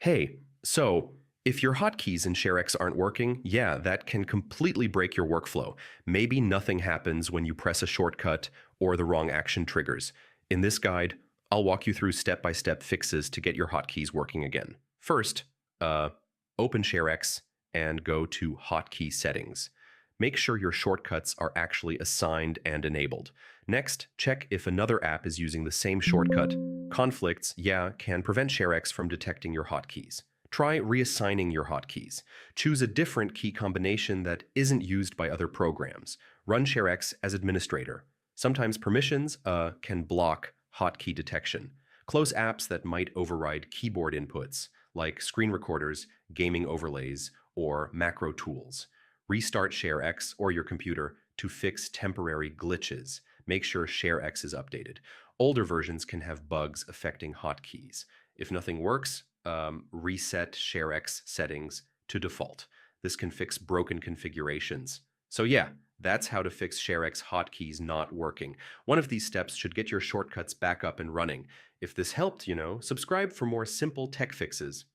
Hey, so if your hotkeys in ShareX aren't working, yeah, that can completely break your workflow. Maybe nothing happens when you press a shortcut or the wrong action triggers. In this guide, I'll walk you through step-by-step fixes to get your hotkeys working again. First, open ShareX and go to Hotkey Settings. Make sure your shortcuts are actually assigned and enabled. Next, check if another app is using the same shortcut. Conflicts, yeah, can prevent ShareX from detecting your hotkeys. Try reassigning your hotkeys. Choose a different key combination that isn't used by other programs. Run ShareX as administrator. Sometimes permissions can block hotkey detection. Close apps that might override keyboard inputs, like screen recorders, gaming overlays, or macro tools. Restart ShareX or your computer to fix temporary glitches. Make sure ShareX is updated. Older versions can have bugs affecting hotkeys. If nothing works, reset ShareX settings to default. This can fix broken configurations. So yeah, that's how to fix ShareX hotkeys not working. One of these steps should get your shortcuts back up and running. If this helped, subscribe for more simple tech fixes.